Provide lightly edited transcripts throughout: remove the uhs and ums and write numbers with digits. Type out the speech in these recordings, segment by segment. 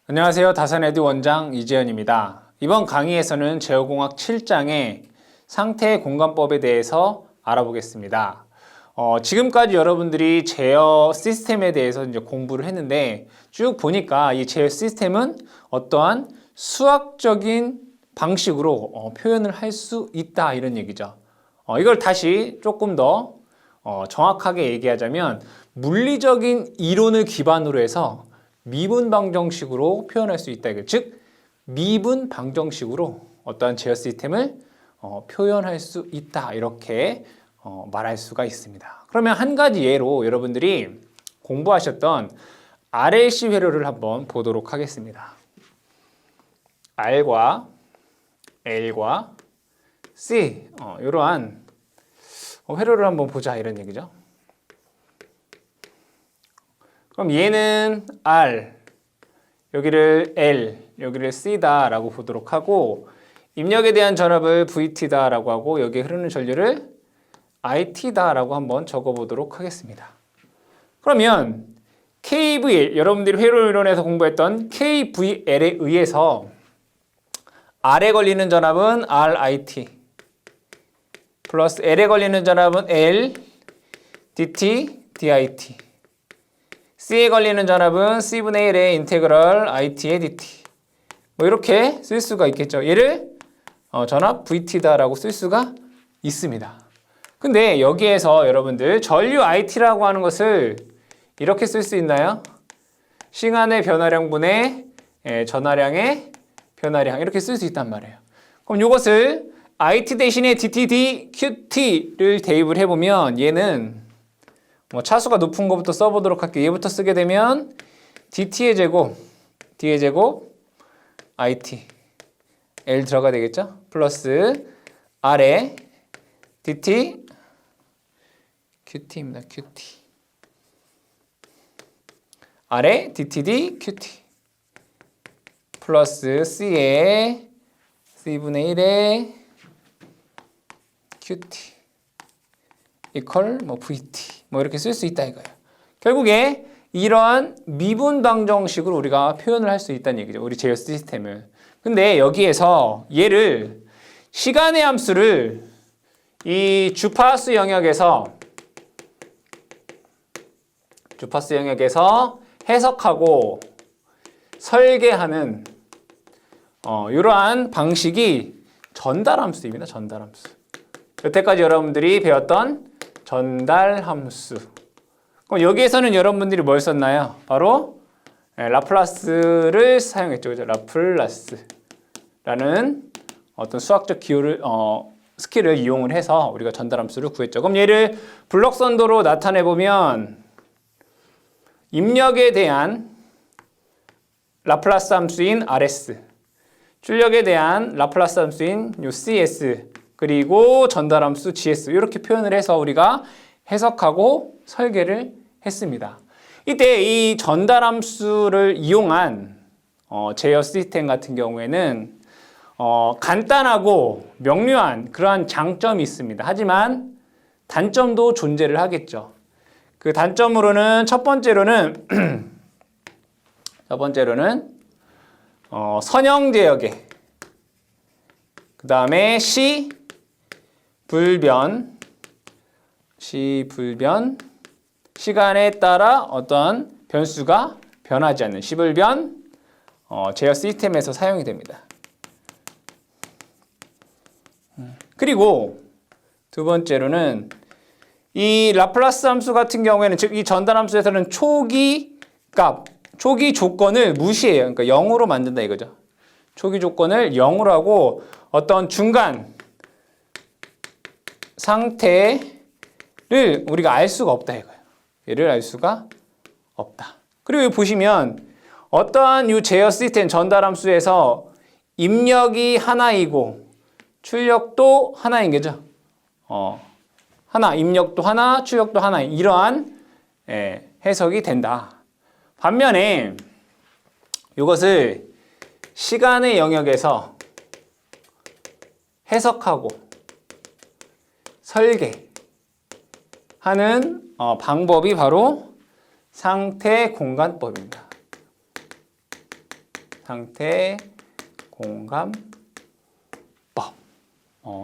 안녕하세요. 다산에듀 원장 이재현입니다. 이번 강의에서는 제어공학 7장의 상태 공간법에 대해서 알아보겠습니다. 지금까지 여러분들이 제어 시스템에 대해서 이제 공부를 했는데 쭉 보니까 이 제어 시스템은 어떠한 수학적인 방식으로 표현을 할 수 있다 이런 얘기죠. 이걸 다시 조금 더 정확하게 얘기하자면 물리적인 이론을 기반으로 해서 미분 방정식으로 표현할 수 있다. 즉 미분 방정식으로 어떠한 제어 시스템을 표현할 수 있다. 이렇게 말할 수가 있습니다. 그러면 한 가지 예로 여러분들이 공부하셨던 RLC 회로를 한번 보도록 하겠습니다. R과 L과 C 이러한 회로를 한번 보자 이런 얘기죠. 그럼 얘는 R, 여기를 L, 여기를 C다 라고 보도록 하고 입력에 대한 전압을 VT다 라고 하고 여기에 흐르는 전류를 IT다 라고 한번 적어 보도록 하겠습니다. 그러면 KVL, 여러분들이 회로 이론에서 공부했던 KVL에 의해서 R에 걸리는 전압은 RIT 플러스 L에 걸리는 전압은 L, DT, DIT C에 걸리는 전압은 C분의 1의 인테그럴 IT의 DT 뭐 이렇게 쓸 수가 있겠죠. 얘를 전압 VT다라고 쓸 수가 있습니다. 근데 여기에서 여러분들 전류 IT라고 하는 것을 이렇게 쓸 수 있나요? 시간의 변화량분의 전하량의 변화량 이렇게 쓸 수 있단 말이에요. 그럼 이것을 IT 대신에 DTD, QT를 대입을 해보면 얘는 차수가 높은 것부터 써보도록 할게요. 얘부터 쓰게 되면 DT의 제곱, D의 제곱, IT, L 들어가 되겠죠? 플러스 R에 DT, QT입니다. QT. R에 DTD, QT. 플러스 C에 C분의 1에 QT. 이퀄 VT 이렇게 쓸 수 있다 이거예요. 결국에 이러한 미분 방정식으로 우리가 표현을 할 수 있다는 얘기죠. 우리 제어 시스템을. 근데 여기에서 얘를 시간의 함수를 이 주파수 영역에서 해석하고 설계하는 이러한 방식이 전달함수입니다. 전달함수. 여태까지 여러분들이 배웠던 전달함수. 그럼 여기에서는 여러분들이 뭘 썼나요? 바로 라플라스를 사용했죠. 그죠? 라플라스라는 어떤 수학적 기호를 스킬을 이용을 해서 우리가 전달함수를 구했죠. 그럼 얘를 블록선도로 나타내 보면 입력에 대한 라플라스 함수인 RS, 출력에 대한 라플라스 함수인 CS, 그리고 전달함수 GS 이렇게 표현을 해서 우리가 해석하고 설계를 했습니다. 이때 이 전달함수를 이용한 제어 시스템 같은 경우에는 간단하고 명료한 그러한 장점이 있습니다. 하지만 단점도 존재를 하겠죠. 그 단점으로는 첫 번째로는 선형 제역에 그 다음에 불변, 시간에 따라 어떤 변수가 변하지 않는 시불변 제어 시스템에서 사용이 됩니다. 그리고 두 번째로는 이 라플라스 함수 같은 경우에는 즉 이 전달 함수에서는 초기 값, 초기 조건을 무시해요. 그러니까 0으로 만든다 이거죠. 초기 조건을 0으로 하고 어떤 중간 상태를 우리가 알 수가 없다 이거예요. 얘를 알 수가 없다. 그리고 여기 보시면 어떠한 이 제어 시스템 전달함수에서 입력이 하나이고 출력도 하나인 거죠. 입력도 하나, 출력도 하나 이러한 해석이 된다. 반면에 이것을 시간의 영역에서 해석하고 설계하는 방법이 바로 상태 공간법입니다. 상태 공감법.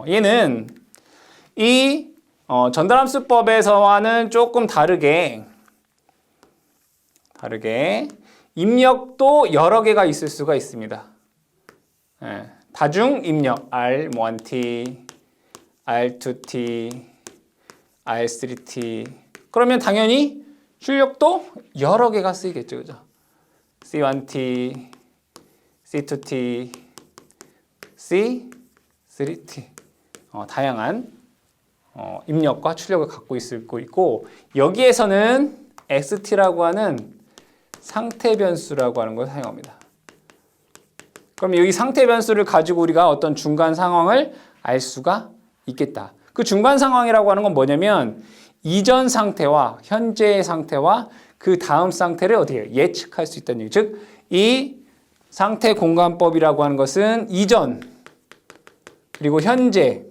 얘는 이 전달함수법에서와는 조금 다르게 입력도 여러 개가 있을 수가 있습니다. 다중 입력 R1T, R2T, R3T. 그러면 당연히 출력도 여러 개가 쓰이겠죠, 그죠? C1T, C2T, C3T. 다양한 입력과 출력을 갖고 있을 거 있고, 여기에서는 XT라고 하는 상태 변수라고 하는 걸 사용합니다. 그럼 여기 상태 변수를 가지고 우리가 어떤 중간 상황을 알 수가 있겠다. 그 중간 상황이라고 하는 건 뭐냐면 이전 상태와 현재의 상태와 그 다음 상태를 어떻게 예측할 수 있다는 얘기. 즉, 이 상태 공간법이라고 하는 것은 이전, 그리고 현재,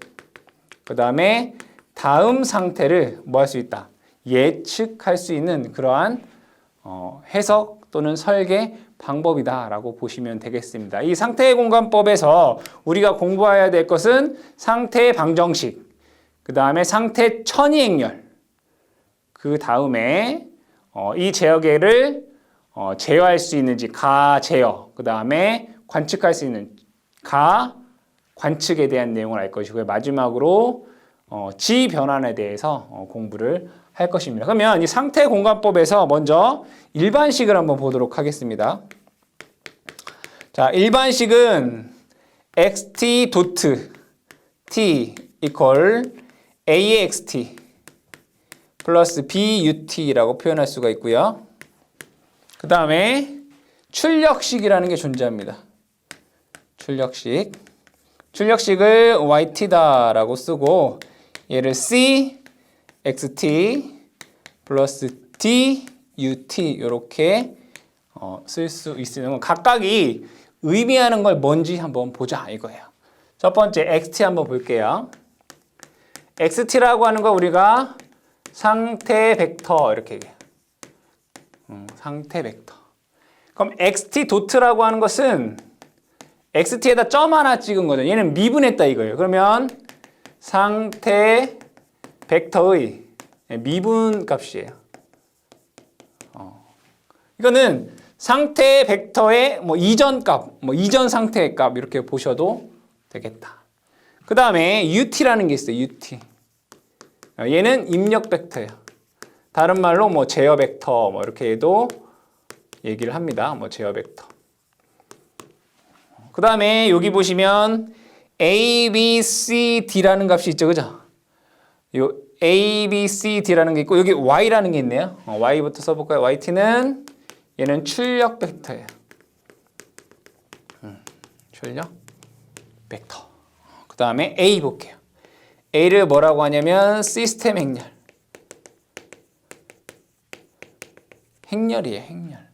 그 다음에 다음 상태를 뭐 할 수 있다? 예측할 수 있는 그러한 해석 또는 설계 방법이다라고 보시면 되겠습니다. 이 상태 공간법에서 우리가 공부해야 될 것은 상태 방정식, 그 다음에 상태 천이행렬, 그 다음에 이 제어계를 제어할 수 있는지 가제어, 그 다음에 관측할 수 있는 관측에 대한 내용을 알 것이고요. 마지막으로 지변환에 대해서 공부를 할 것입니다. 그러면 이 상태 공간법에서 먼저 일반식을 한번 보도록 하겠습니다. 자, 일반식은 xt 도트 t equal axt 플러스 but라고 표현할 수가 있고요. 그 다음에 출력식이라는 게 존재합니다. 출력식을 yt다라고 쓰고 얘를 c xt 플러스 d ut 이렇게 쓸 수 있는 건 각각이 의미하는 걸 뭔지 한번 보자 이거예요. 첫 번째 xt 한번 볼게요. xt라고 하는 거 우리가 상태 벡터 이렇게 얘기해요. 상태 벡터. 그럼 xt 도트라고 하는 것은 xt에다 점 하나 찍은 거죠. 얘는 미분했다 이거예요. 그러면 상태 벡터의 미분 값이에요. 이거는 상태 벡터의 이전 값, 이전 상태의 값 이렇게 보셔도 되겠다. 그 다음에 ut라는 게 있어요. ut. 얘는 입력 벡터예요. 다른 말로 제어 벡터 이렇게 해도 얘기를 합니다. 제어 벡터. 그 다음에 여기 보시면 A, B, C, D라는 값이 있죠. 그죠? 요 A, B, C, D라는 게 있고 여기 Y라는 게 있네요. Y부터 써볼까요? YT는 얘는 출력 벡터예요. 출력 벡터. 그 다음에 A 볼게요. A를 뭐라고 하냐면 시스템 행렬. 행렬이에요. 행렬.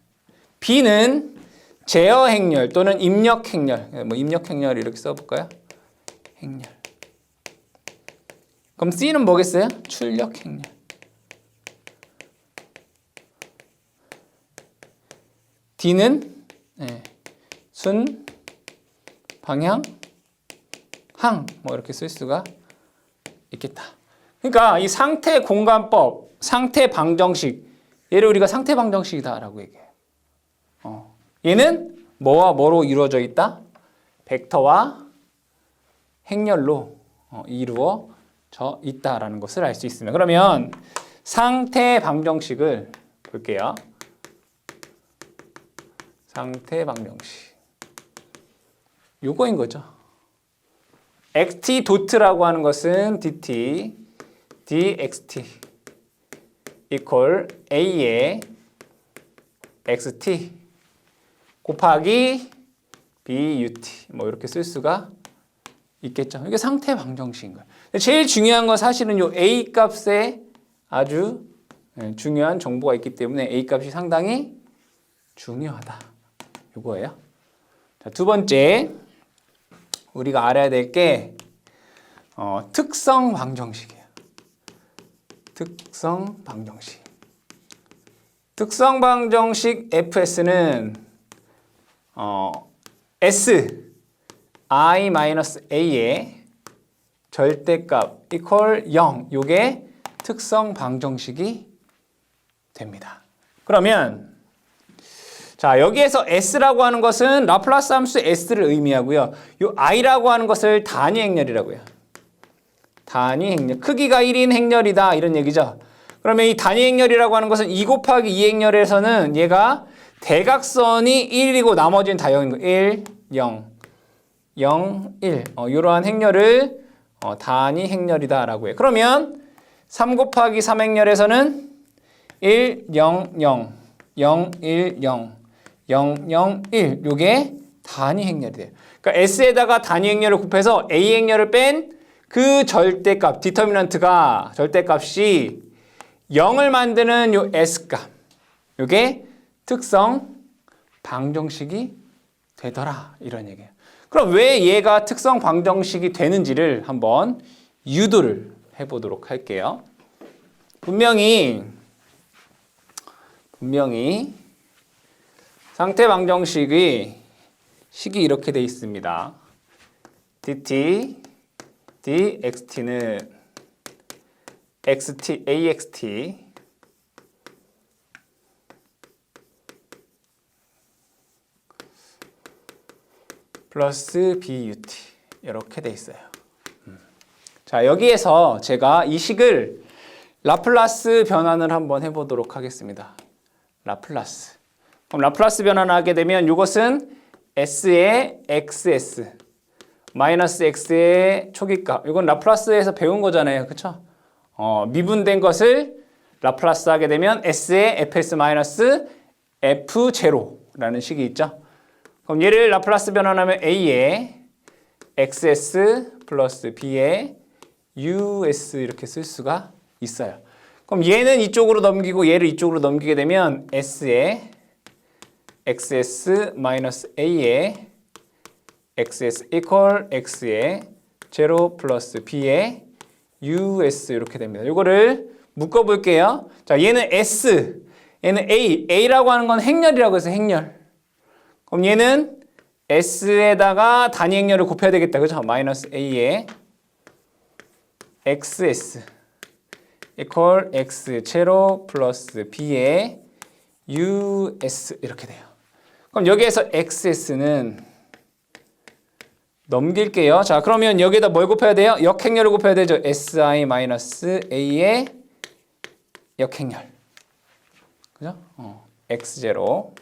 B는 제어 행렬 또는 입력 행렬. 입력 행렬 이렇게 써볼까요? 행렬. 그럼 C는 뭐겠어요? 출력 행렬. D는 순, 방향, 항 이렇게 쓸 수가 있겠다. 그러니까 이 상태 공간법, 상태 방정식, 얘를 우리가 상태 방정식이다라고 얘기해요. 얘는 뭐와 뭐로 이루어져 있다? 벡터와 행렬로 이루어져 있다라는 것을 알 수 있습니다. 그러면 상태 방정식을 볼게요. 상태 방정식. 요거인 거죠. xt 도트라고 하는 것은 dt, dxt equal a의 xt 곱하기 but 이렇게 쓸 수가 있겠죠. 이게 상태 방정식인 거예요. 제일 중요한 건 사실은 요 a 값에 아주 중요한 정보가 있기 때문에 a 값이 상당히 중요하다. 이거예요. 자, 두 번째 우리가 알아야 될 게 특성 방정식이에요. 특성 방정식. 특성 방정식 fs는 S i-a의 절대값 equal 0. 요게 특성 방정식이 됩니다. 그러면 자, 여기에서 S라고 하는 것은 라플라스 함수 S를 의미하고요. 요 I라고 하는 것을 단위 행렬이라고요. 단위 행렬. 크기가 1인 행렬이다. 이런 얘기죠. 그러면 이 단위 행렬이라고 하는 것은 2 곱하기 2 행렬에서는 얘가 대각선이 1이고 나머지는 다 0인 거예요. 1, 0, 0, 1. 이러한 행렬을 단위 행렬이다 라고 해요. 그러면 3 곱하기 3 행렬에서는 1, 0, 0, 0, 1, 0, 0, 0, 1. 요게 단위 행렬이 돼요. 그러니까 S에다가 단위 행렬을 곱해서 A 행렬을 뺀 그 절대값, 디터미넌트가 절대값이 0을 만드는 요 S값. 요게 특성 방정식이 되더라. 이런 얘기예요. 그럼 왜 얘가 특성 방정식이 되는지를 한번 유도를 해보도록 할게요. 분명히 상태 방정식이 식이 이렇게 돼 있습니다. dt dxt는 xt axt 플러스 but 이렇게 돼 있어요. 자, 여기에서 제가 이 식을 라플라스 변환을 한번 해보도록 하겠습니다. 라플라스. 그럼 라플라스 변환을 하게 되면 이것은 s의 xs 마이너스 x의 초기값. 이건 라플라스에서 배운 거잖아요. 그쵸? 미분된 것을 라플라스 하게 되면 s의 fs 마이너스 f0라는 식이 있죠. 그럼 얘를 라플라스 변환하면 a의 xs 플러스 b의 us 이렇게 쓸 수가 있어요. 그럼 얘는 이쪽으로 넘기고 얘를 이쪽으로 넘기게 되면 s의 xs 마이너스 a의 xs equal x의 0 플러스 b의 us 이렇게 됩니다. 이거를 묶어 볼게요. 자, 얘는 s, 얘는 a라고 하는 건 행렬이라고 해서 행렬. 그럼 얘는 s에다가 단위 행렬을 곱해야 되겠다. 그죠? 마이너스 a의 xs equal x 0 플러스 b의 us 이렇게 돼요. 그럼 여기에서 xs는 넘길게요. 자, 그러면 여기에다 뭘 곱해야 돼요? 역행렬을 곱해야 되죠. si-a의 역행렬. 그죠? x0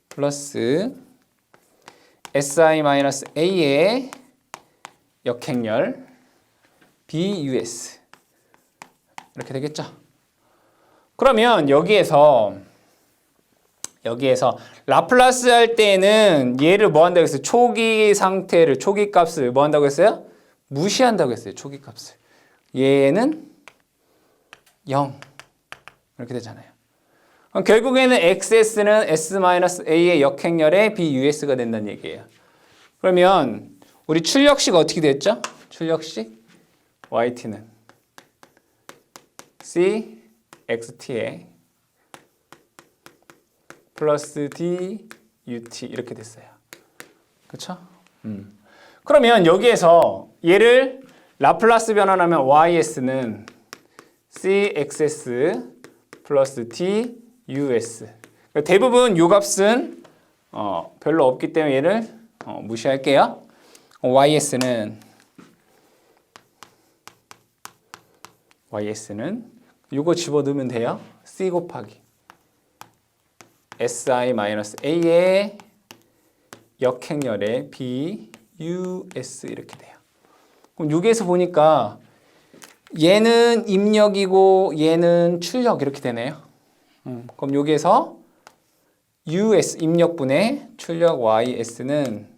플러스 si-a의 역행렬 bus 이렇게 되겠죠. 그러면 여기에서 라플라스 할 때는 얘를 뭐 한다고 했어요? 초기 상태를, 초기 값을 뭐 한다고 했어요? 무시한다고 했어요. 초기 값을. 얘는 0 이렇게 되잖아요. 그럼 결국에는 xs는 s-a의 역행렬의 bus가 된다는 얘기예요. 그러면 우리 출력식 어떻게 됐죠? 출력식 yt는 c xt의 플러스 d ut 이렇게 됐어요. 그렇죠? 그러면 여기에서 얘를 라플라스 변환하면 ys는 cxs 플러스 d us. 대부분 요 값은 별로 없기 때문에 얘를 무시할게요. ys는 요거 집어넣으면 돼요. c 곱하기 si-a의 역행렬의 bus 이렇게 돼요. 그럼 여기에서 보니까 얘는 입력이고 얘는 출력 이렇게 되네요. 그럼 여기에서 us 입력분의 출력 ys는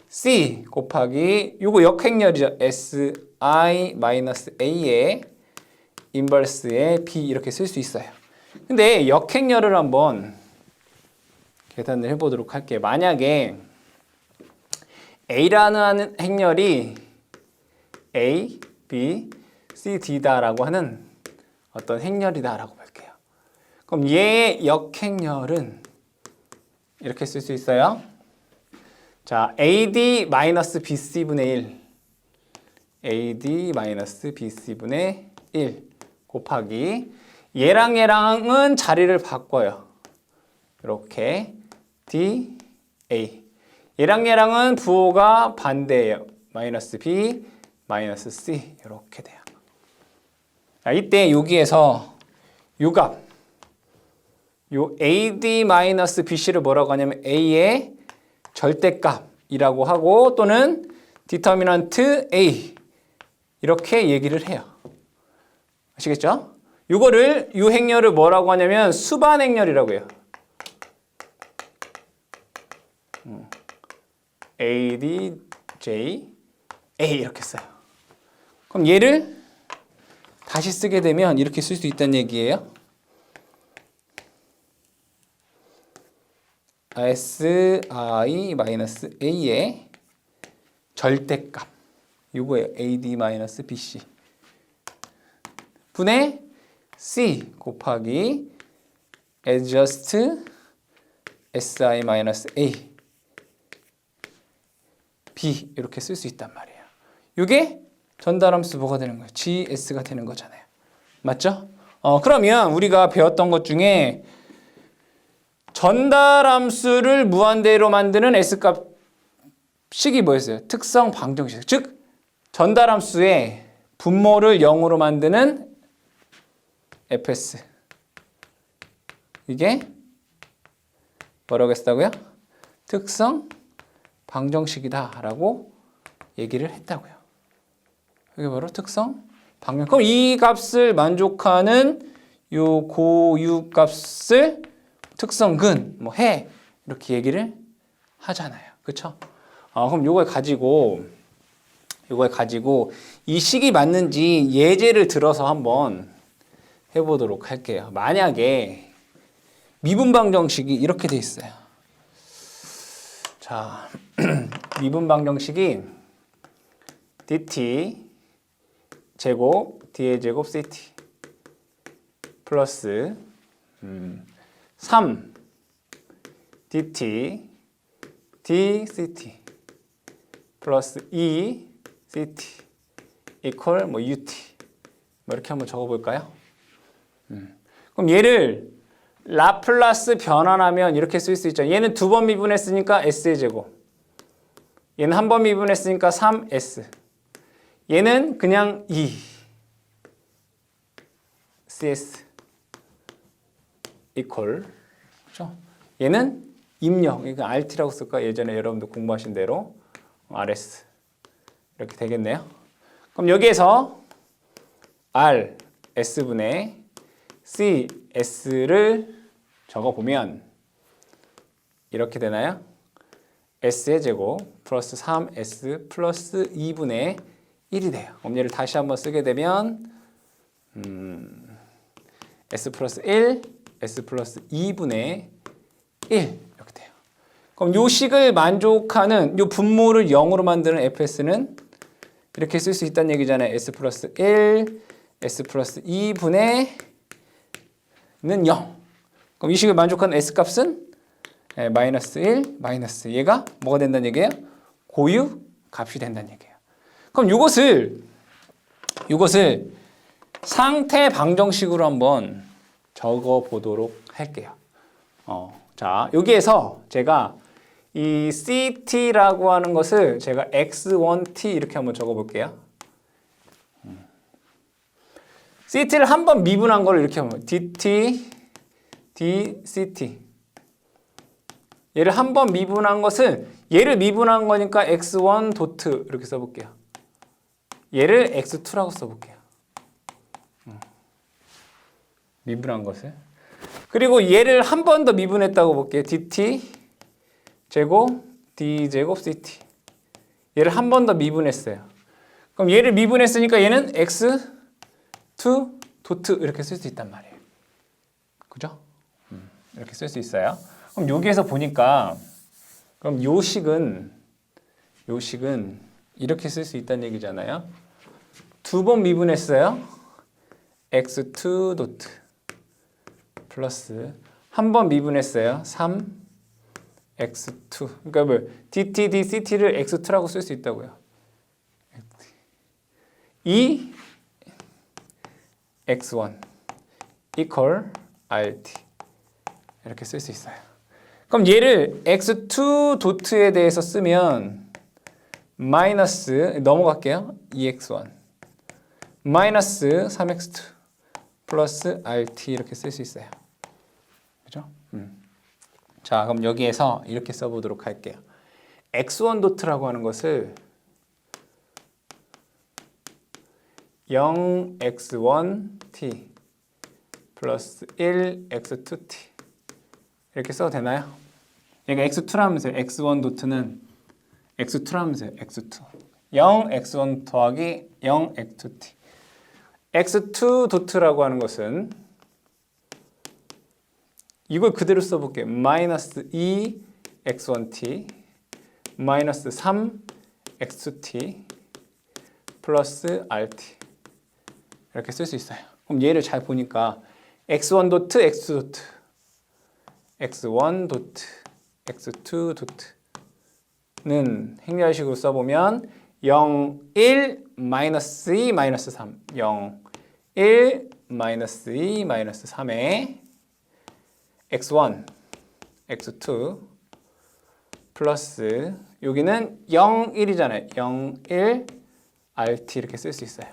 c 곱하기 요거 역행렬이죠. si-a의 인버스의 b 이렇게 쓸 수 있어요. 근데 역행렬을 한번 계산을 해보도록 할게요. 만약에 A라는 행렬이 A, B, C, D다라고 하는 어떤 행렬이다라고 볼게요. 그럼 얘의 역행렬은 이렇게 쓸 수 있어요. 자, AD-BC분의 1. AD-BC분의 1 곱하기 얘랑은 자리를 바꿔요. 이렇게 DA. 얘랑은 부호가 반대예요. -B, -C 이렇게 돼요. 자, 이때 여기에서 요 값, 요 AD-BC를 뭐라고 하냐면 A의 절대값이라고 하고 또는 디터미넌트 A 이렇게 얘기를 해요. 아시겠죠? 요거를 요 행렬을 뭐라고 하냐면 수반 행렬이라고 해요. AD, J, A 이렇게 써요. 그럼 얘를 다시 쓰게 되면 이렇게 쓸 수 있다는 얘기예요. Si-A의 절대값 이거예요. AD-BC 분의 C 곱하기 adjust Si-A B 이렇게 쓸 수 있단 말이에요. 이게 전달함수 뭐가 되는 거예요? GS가 되는 거잖아요. 맞죠? 그러면 우리가 배웠던 것 중에 전달함수를 무한대로 만드는 S값 식이 뭐였어요? 특성 방정식. 즉 전달함수의 분모를 0으로 만드는 fs. 이게 뭐라고 했다고요? 특성 방정식이다 라고 얘기를 했다고요. 이게 바로 특성 방정. 그럼 이 값을 만족하는 요 고유 값을 특성근, 뭐 해 이렇게 얘기를 하잖아요. 그렇죠? 그럼 요걸 가지고 이 식이 맞는지 예제를 들어서 한번 해보도록 할게요. 만약에 미분방정식이 이렇게 돼 있어요. 자, 미분방정식이 dt 제곱 d의 제곱 ct 플러스 3 dt dct 플러스 2 ct 이퀄 뭐 ut 뭐 이렇게 한번 적어볼까요? 그럼 얘를 라플라스 변환하면 이렇게 쓸 수 있죠. 얘는 2번 미분했으니까 s의 제곱. 얘는 한 번 미분했으니까 3s. 얘는 그냥 2 cs 이퀄. 그렇죠? 얘는 입력. 그러니까 RT라고 쓸까? 예전에 여러분들 공부하신 대로 RS. 이렇게 되겠네요. 그럼 여기에서 R S분의 C S를 적어보면 이렇게 되나요? S의 제곱 플러스 3S 플러스 2분의 1이 돼요. 그럼 얘를 다시 한번 쓰게 되면 S 플러스 1, S 플러스 2분의 1 이렇게 돼요. 그럼 요 식을 만족하는 요 분모를 0으로 만드는 fs는 이렇게 쓸 수 있다는 얘기잖아요. S 플러스 1, S 플러스 2분의 는 0. 그럼 이 식을 만족하는 S 값은 마이너스 1, 마이너스 얘가 뭐가 된다는 얘기예요? 고유 값이 된다는 얘기예요. 그럼 이것을 상태 방정식으로 한번 적어 보도록 할게요. 자, 여기에서 제가 이 CT라고 하는 것을 제가 X1T 이렇게 한번 적어 볼게요. CT를 한번 미분한 걸 이렇게 하면 DT, DCT. 얘를 한번 미분한 것은 얘를 미분한 거니까 X1 도트 이렇게 써볼게요. 얘를 X2라고 써볼게요. 미분한 것을. 그리고 얘를 한 번 더 미분했다고 볼게요. DT 제곱 D 제곱 CT. 얘를 한 번 더 미분했어요. 그럼 얘를 미분했으니까 얘는 X2 도트 이렇게 쓸 수 있단 말이에요. 그죠? 이렇게 쓸 수 있어요. 그럼 여기에서 보니까 그럼 요 식은 이렇게 쓸 수 있다는 얘기잖아요. 2번 미분했어요. X2 도트 플러스 한 번 미분했어요. 3 x2. 그러니까 뭐 dt, dct를 x2라고 쓸 수 있다고요. 이 x1 equal rt 이렇게 쓸 수 있어요. 그럼 얘를 x2 도트에 대해서 쓰면 마이너스 넘어갈게요. 2x1 마이너스 3x2 플러스 rt 이렇게 쓸 수 있어요. 그죠? 자, 그럼 여기에서 이렇게 써보도록 할게요. x1 도트라고 하는 것을 0x1t 플러스 1x2t 이렇게 써도 되나요? 얘가 x2라면서요. x1 도트는 x2라면서요. x2 0x1 더하기 0x2t x2 도트라고 하는 것은 이걸 그대로 써볼게요. 마이너스 2x1t 마이너스 3x2t 플러스 rt 이렇게 쓸 수 있어요. 그럼 얘를 잘 보니까 x1 도트, x2 도트 x1 도트, x2 도트는 행렬식으로 써보면 0, 1, 마이너스 2, 마이너스 3 0, 1, 마이너스 2, 마이너스 3에 x1, x2 플러스 여기는 0, 1이잖아요. 0, 1, rt 이렇게 쓸 수 있어요.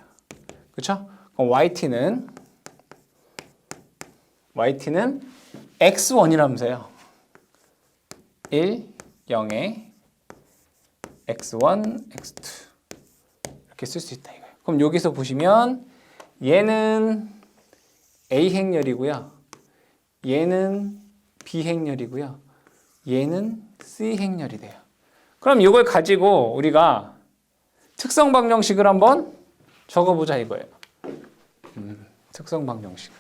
그렇죠? 그럼 yt는 x1이라면서요. 1, 0에 x1, x2 이렇게 쓸 수 있다 이거예요. 그럼 여기서 보시면 얘는 A 행렬이고요. 얘는 B 행렬이고요. 얘는 C 행렬이 돼요. 그럼 이걸 가지고 우리가 특성 방정식을 한번 적어보자 이거예요. 특성 방정식.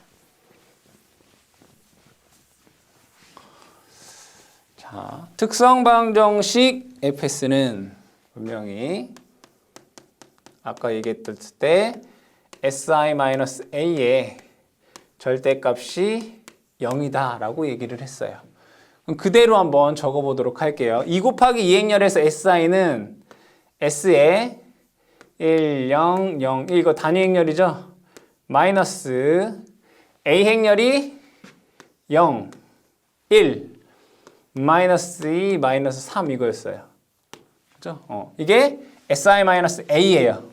자, 특성 방정식 fs는 분명히 아까 얘기했을 때 si-a의 절대값이 0이다 라고 얘기를 했어요. 그럼 그대로 한번 적어보도록 할게요. 2 곱하기 2 행렬에서 si는 s에 1, 0, 0, 1 이거 단위 행렬이죠? 마이너스 a 행렬이 0, 1, 마이너스 2, 마이너스 3 이거였어요. 그죠? 이게 si-a예요.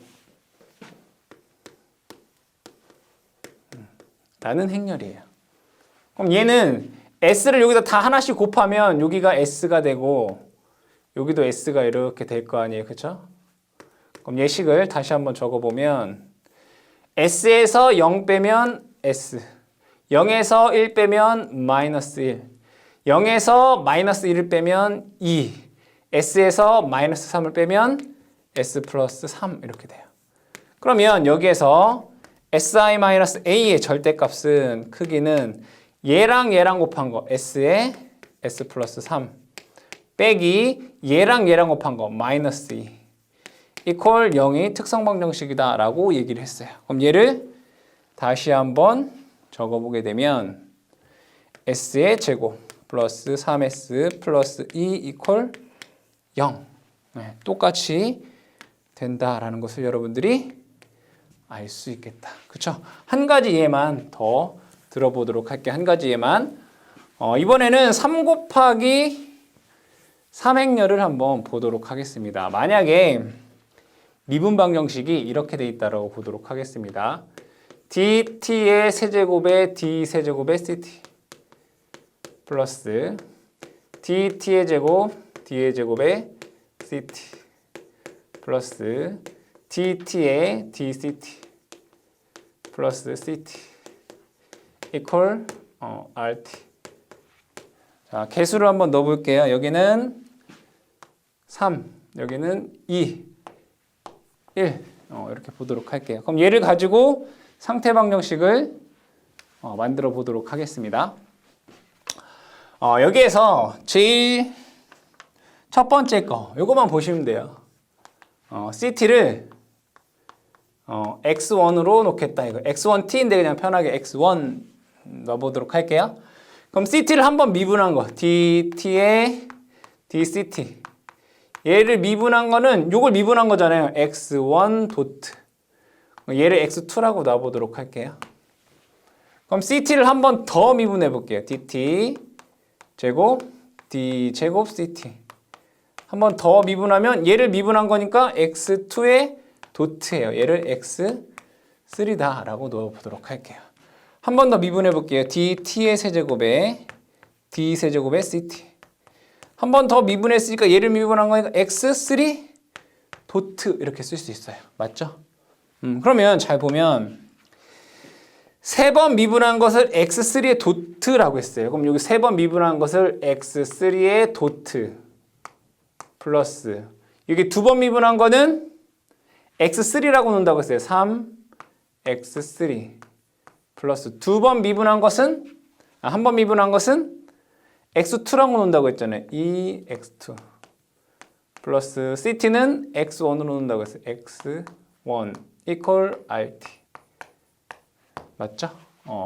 라는 행렬이에요. 그럼 얘는 s를 여기다 다 하나씩 곱하면 여기가 s가 되고 여기도 s가 이렇게 될 거 아니에요. 그렇죠? 그럼 예식을 다시 한번 적어보면 s에서 0 빼면 s 0에서 1 빼면 마이너스 1 0에서 마이너스 1을 빼면 2 s에서 마이너스 3을 빼면 s 플러스 3 이렇게 돼요. 그러면 여기에서 si-a의 절대값은 크기는 얘랑 곱한 거 s에 s 플러스 3 빼기 얘랑 곱한 거 마이너스 2 이퀄 0이 특성 방정식이다 라고 얘기를 했어요. 그럼 얘를 다시 한번 적어보게 되면 s의 제곱 플러스 3s 플러스 2 이퀄 0 똑같이 된다라는 것을 여러분들이 알 수 있겠다. 그렇죠? 한 가지 예만 더 들어보도록 할게요. 한 가지 예만. 이번에는 3 곱하기 3행렬을 한번 보도록 하겠습니다. 만약에 미분 방정식이 이렇게 돼 있다고 보도록 하겠습니다. dt의 세제곱에 d 세제곱에 ct 플러스 dt의 제곱 d의 제곱에 ct 플러스 dt의 dct 플러스 ct equal rt. 자, 개수를 한번 넣어볼게요. 여기는 3, 여기는 2, 1 이렇게 보도록 할게요. 그럼 얘를 가지고 상태 방정식을 만들어 보도록 하겠습니다. 여기에서 제일 첫 번째 거 요거만 보시면 돼요. CT를 x1으로 놓겠다 이거. x1t인데 그냥 편하게 x1 넣어보도록 할게요. 그럼 CT를 한번 미분한 거 dt의 dct. 얘를 미분한 거는 요걸 미분한 거잖아요. x1 도트. 얘를 x2라고 놔보도록 할게요. 그럼 ct를 한 번 더 미분해 볼게요. dt 제곱 d 제곱 ct. 한 번 더 미분하면 얘를 미분한 거니까 x2의 도트예요. 얘를 x3다 라고 넣어보도록 할게요. 한 번 더 미분해 볼게요. dt의 세제곱에 d 세제곱에 ct. 한 번 더 미분했으니까 얘를 미분한 거니까 x3 도트 이렇게 쓸 수 있어요. 맞죠? 그러면 잘 보면 세 번 미분한 것을 x3의 도트라고 했어요. 그럼 여기 세 번 미분한 것을 x3의 도트 플러스 여기 두 번 미분한 거는 x3라고 놓는다고 했어요. 3x3 플러스 두 번 미분한 것은 한 번 미분한 것은 x2라고 놓는다고 했잖아요. 2x2 플러스 ct는 x1으로 놓는다고 했어요. x1 equal rt. 맞죠?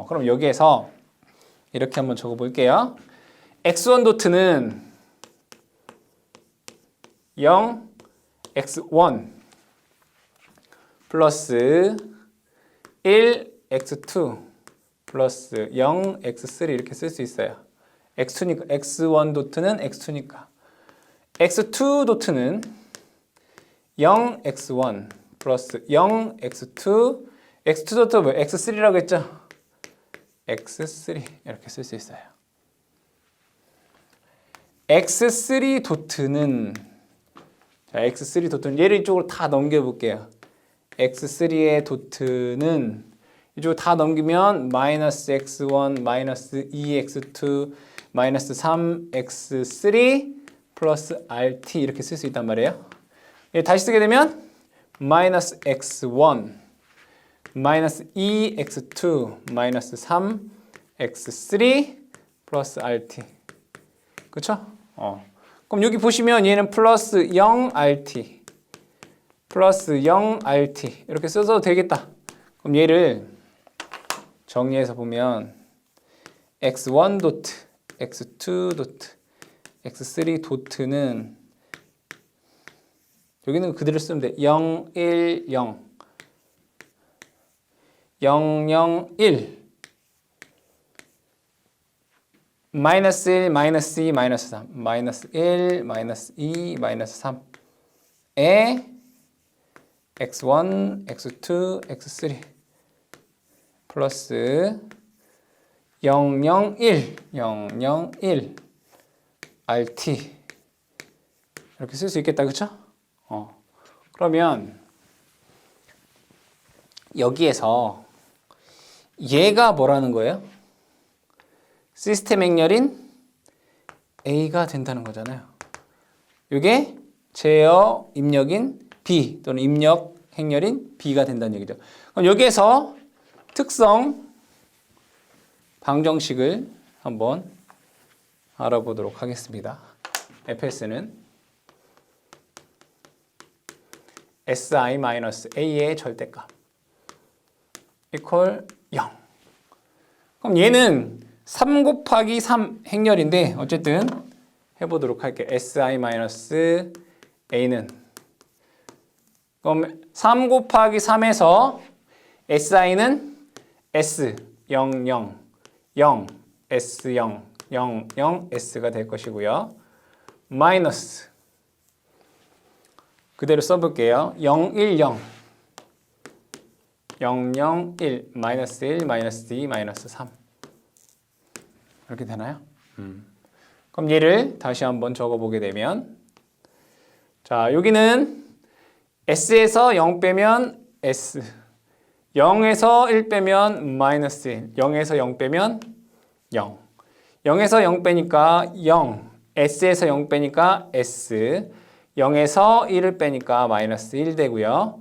그럼 여기에서 이렇게 한번 적어 볼게요. x1 도트는 0 x1 플러스 1 x2 플러스 0 x3 이렇게 쓸 수 있어요. x2니까 x1 도트는 x2니까 x2 도트는 0 x1 플러스 0 x2 x2 도트 뭐 x3라고 했죠? x3 이렇게 쓸 수 있어요. x3 도트는 자, x3 도트는 얘를 이쪽으로 다 넘겨볼게요. x3의 도트는 이쪽으로 다 넘기면 마이너스 x1 마이너스 2x2 마이너스 3x3 플러스 rt 이렇게 쓸 수 있단 말이에요. 다시 쓰게 되면 마이너스 x1 마이너스 2x2 마이너스 3x3 플러스 rt. 그쵸? 그럼 여기 보시면 얘는 플러스 0rt 플러스 0rt 이렇게 써도 되겠다. 그럼 얘를 정리해서 보면 x1 도트, x2 도트, x3 도트는 여기는 그대로 쓰면 돼. 0, 1, 0 0, 0, 1 마이너스 1, 마이너스 2, 마이너스 3 마이너스 1, 마이너스 2, 마이너스 3에 x1, x2, x3 플러스 0, 0, 1, 0, 0, 1 rt 이렇게 쓸 수 있겠다. 그쵸? 그러면 여기에서 얘가 뭐라는 거예요? 시스템 행렬인 A가 된다는 거잖아요. 이게 제어 입력인 B 또는 입력 행렬인 B가 된다는 얘기죠. 그럼 여기에서 특성 방정식을 한번 알아보도록 하겠습니다. fs는 si-a의 절대값 equal 0. 그럼 얘는 3 곱하기 3 행렬인데 어쨌든 해보도록 할게요. si-a는 그럼 3 곱하기 3에서 si는 s 0 0 0 s 0 0 0 s가 될 것이고요. 마이너스 그대로 써볼게요. 0 1 0 0 0 1 마이너스 1 마이너스 2 마이너스 3 이렇게 되나요? 그럼 얘를 다시 한번 적어보게 되면 자 여기는 s에서 0 빼면 s 0에서 1 빼면 마이너스 1 0에서 0 빼면 0 0에서 0 빼니까 0 s에서 0 빼니까 s 0에서 1을 빼니까 마이너스 1 되고요.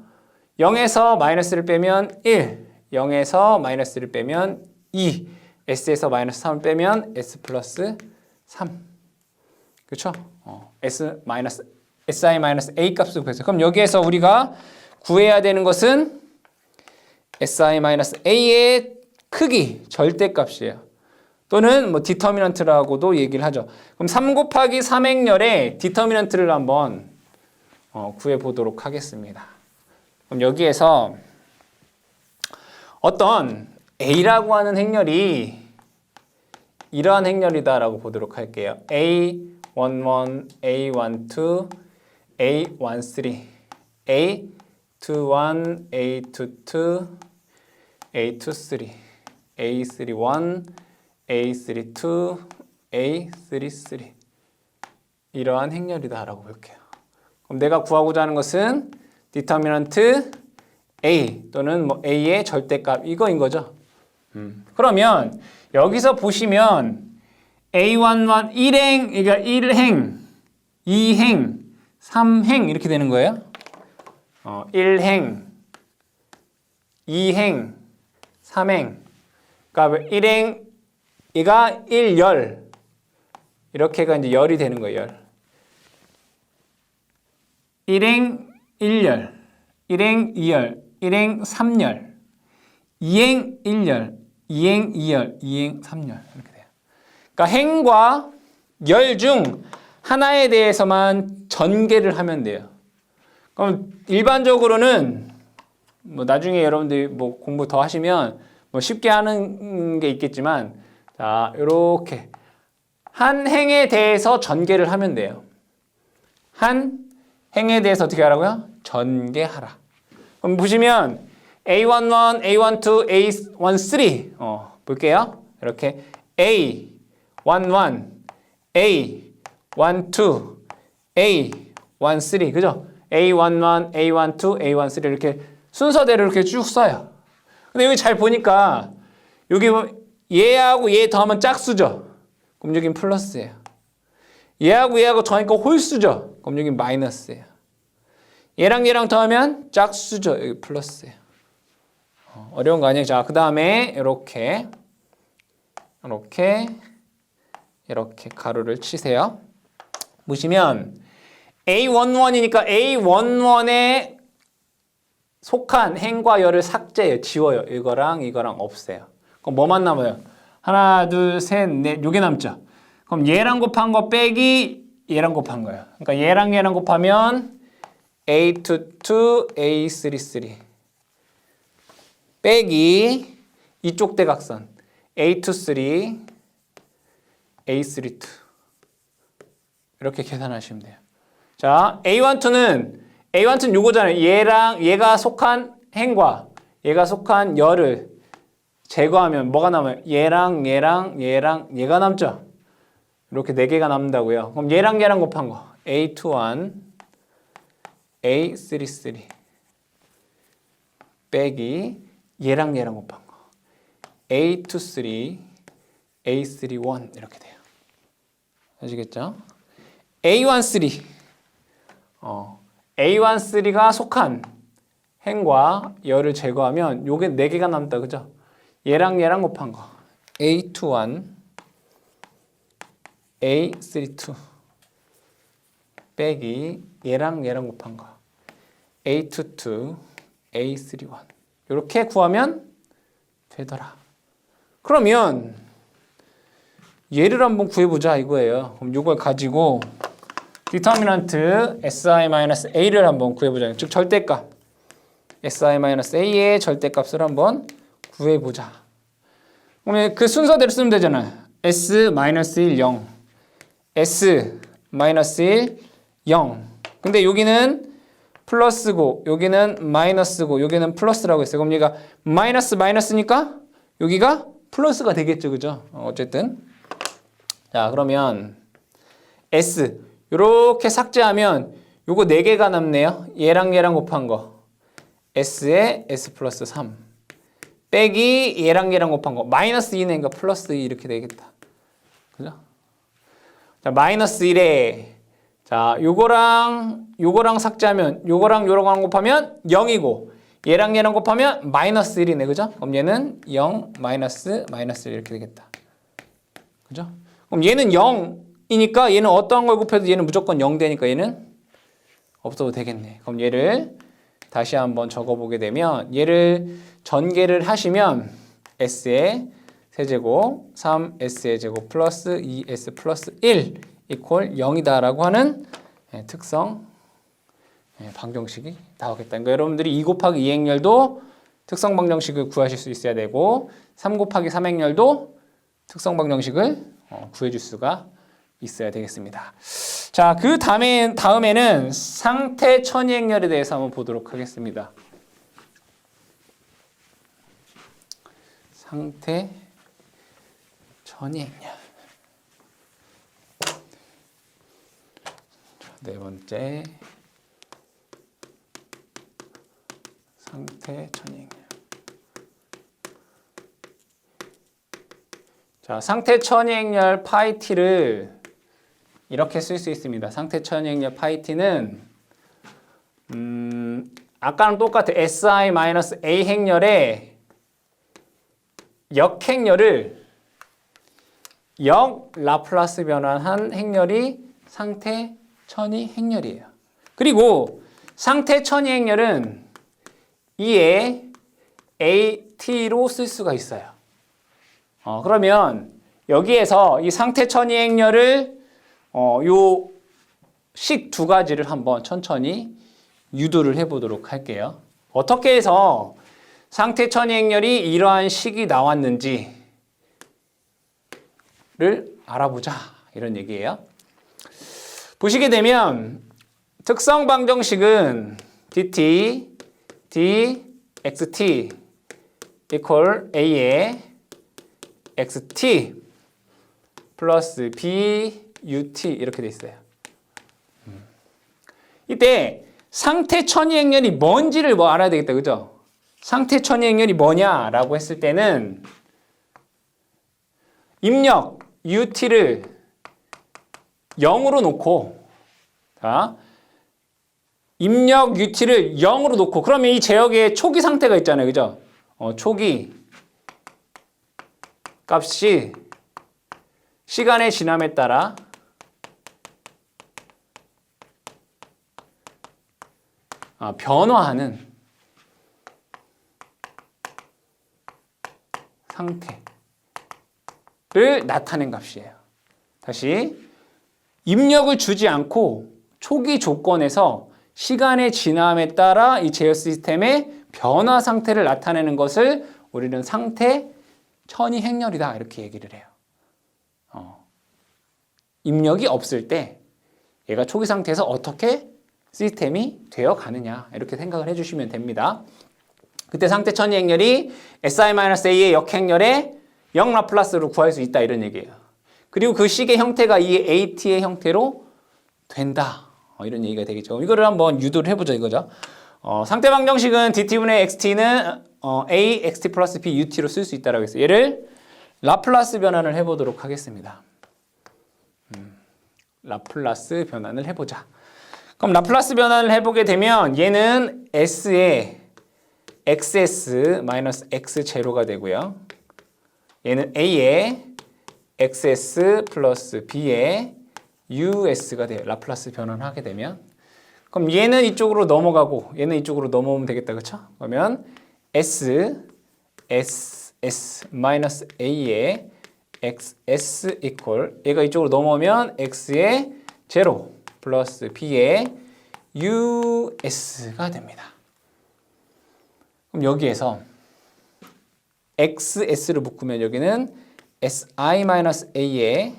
0에서 마이너스를 빼면 1 0에서 마이너스를 빼면 2 s에서 마이너스 3을 빼면 s 플러스 3 그렇죠? s 마이너스 si 마이너스 a 값을 구했어요. 그럼 여기에서 우리가 구해야 되는 것은 si 마이너스 a의 크기 절대값이에요. 또는 뭐 디터미넌트라고도 얘기를 하죠. 그럼 3 곱하기 3행렬의 디터미넌트를 한번 구해보도록 하겠습니다. 그럼 여기에서 어떤 A라고 하는 행렬이 이러한 행렬이다라고 보도록 할게요. A11, A12, A13, A21, A22, A23, A31, A32, A33 이러한 행렬이다라고 볼게요. 그럼 내가 구하고자 하는 것은 디터미넌트 A 또는 뭐 A의 절대값 이거인 거죠. 그러면 여기서 보시면 A11 1행, 그러니까 1행, 2행, 3행 이렇게 되는 거예요. 1행, 2행, 3행. 그러니까 1행 얘가 1열. 이렇게가 이제 열이 되는 거예요. 열. 1행 1열, 1행 2열, 1행 3열, 2행 1열, 2행 2열, 2행 3열 이렇게 돼요. 그러니까 행과 열 중 하나에 대해서만 전개를 하면 돼요. 그럼 일반적으로는 뭐 나중에 여러분들이 뭐 공부 더 하시면 뭐 쉽게 하는 게 있겠지만 자, 이렇게 한 행에 대해서 전개를 하면 돼요. 한 행에 대해서 어떻게 하라고요? 전개하라. 그럼 보시면 A11, A12, A13 볼게요. 이렇게 A11, A12, A13 그죠? A11, A12, A13 이렇게 순서대로 이렇게 쭉 써요. 근데 여기 잘 보니까 여기 얘하고 얘 더하면 짝수죠. 그럼 여긴 플러스예요. 얘하고 더하니까 홀수죠. 그럼 여긴 마이너스예요. 얘랑 얘랑 더하면 짝수죠. 여기 플러스예요. 어려운 거 아니에요. 자, 그 다음에 이렇게 가로를 치세요. 보시면 A11이니까 A11에 속한 행과 열을 삭제해요. 지워요. 이거랑 없애요. 그럼 뭐만 남아요? 하나, 둘, 셋, 넷. 요게 남죠. 그럼 얘랑 곱한 거 빼기 얘랑 곱한 거예요. 그러니까 얘랑 곱하면 A22, A33 빼기 이쪽 대각선 A23, A32 이렇게 계산하시면 돼요. 자, A12는 요거잖아요. 얘가 속한 행과 얘가 속한 열을 제거하면 뭐가 남아요? 얘랑 얘가 남죠? 이렇게 4개가 남는다고요. 그럼 얘랑 곱한 거 A21, A33 빼기 얘랑 곱한 거 A23, A31 이렇게 돼요. 아시겠죠? A13 A13가 속한 행과 열을 제거하면 요게 4개가 남다. 그죠? 얘랑 곱한 거 A21, A32 빼기 얘랑 곱한 거 A22, A31 이렇게 구하면 되더라. 그러면 얘를 한번 구해보자 이거예요. 그럼 이걸 가지고 디터미넌트 Si-A를 한번 구해보자. 즉 절대값 Si-A의 절대값을 한번 구해보자. 그러면 그 순서대로 쓰면 되잖아요. S-1, 0 S-1, 0 근데 여기는 플러스고 여기는 마이너스고 여기는 플러스라고 했어요. 그럼 얘가 마이너스니까 여기가 플러스가 되겠죠. 그죠? 어쨌든 자 그러면 S 이렇게 삭제하면 요거 4개가 남네요. 얘랑 곱한 거 S에 S 플러스 3 빼기 얘랑 곱한 거 마이너스 2네. 그러니까 플러스 2 이렇게 되겠다. 그죠? 자 마이너스 1에 자 요거랑 삭제하면 요거랑 곱하면 0이고 얘랑 곱하면 마이너스 1이네. 그죠? 그럼 얘는 0 마이너스 1 이렇게 되겠다. 그죠? 그럼 얘는 0이니까 얘는 어떠한 걸 곱해도 얘는 무조건 0 되니까 얘는 없어도 되겠네. 그럼 얘를 다시 한번 적어보게 되면 얘를 전개를 하시면 S에 세제곱 3s의 제곱 플러스 2s 플러스 1 이퀄 0이다라고 하는 특성 방정식이 나오겠다. 그러니까 여러분들이 2 곱하기 2 행렬도 특성 방정식을 구하실 수 있어야 되고 3 곱하기 3 행렬도 특성 방정식을 구해줄 수가 있어야 되겠습니다. 자, 그 다음에는 상태 천이 행렬에 대해서 한번 보도록 하겠습니다. 상태 천이 행렬. 네 번째 상태 천이 행렬. 자, 상태 천이 행렬 파이 t를 이렇게 쓸 수 있습니다. 상태 천이 행렬 파이 t는 아까랑 똑같아. si-a 행렬에 역행렬을 역 라플라스 변환한 행렬이 상태 천이 행렬이에요. 그리고 상태 천이 행렬은 이에 at로 쓸 수가 있어요. 그러면 여기에서 이 상태 천이 행렬을 요 식 두 가지를 한번 천천히 유도를 해보도록 할게요. 어떻게 해서 상태 천이 행렬이 이러한 식이 나왔는지를 알아보자 이런 얘기예요. 보시게 되면 특성 방정식은 dt dxt equal a에 xt 플러스 but 이렇게 돼 있어요. 이때 상태 천이 행렬이 뭔지를 알아야 되겠다, 그죠? 상태 천이 행렬이 뭐냐라고 했을 때는 입력 ut를 0으로 놓고, 자, 입력 ut를 0으로 놓고, 그러면 이 제역에 초기 상태가 있잖아요, 그죠? 초기 값이 시간의 지남에 따라 변화하는 상태를 나타낸 값이에요. 다시 입력을 주지 않고 초기 조건에서 시간의 지남에 따라 이 제어 시스템의 변화 상태를 나타내는 것을 우리는 상태 천이 행렬이다 이렇게 얘기를 해요. 입력이 없을 때 얘가 초기 상태에서 어떻게 시스템이 되어 가느냐 이렇게 생각을 해주시면 됩니다. 그때 상태 천이 행렬이 si-a의 역행렬에 0 라플라스로 구할 수 있다 이런 얘기예요. 그리고 그 식의 형태가 이 at의 형태로 된다 이런 얘기가 되겠죠. 이거를 한번 유도를 해보죠 이거죠. 상태 방정식은 dt분의 xt는 a xt 플러스 b ut로 쓸 수 있다라고 했어요. 얘를 라플라스 변환을 해보도록 하겠습니다. 라플라스 변환을 해보자. 그럼 라플라스 변환을 해보게 되면 얘는 s의 xs-x0가 되고요. 얘는 a의 xs 플러스 b의 us가 돼요. 라플라스 변환하게 되면. 그럼 얘는 이쪽으로 넘어가고 얘는 이쪽으로 넘어오면 되겠다. 그렇죠? 그러면 s-a의 xs equal 얘가 이쪽으로 넘어오면 x의 0 플러스 b의 us가 됩니다. 그럼 여기에서 xs를 묶으면 여기는 si-a의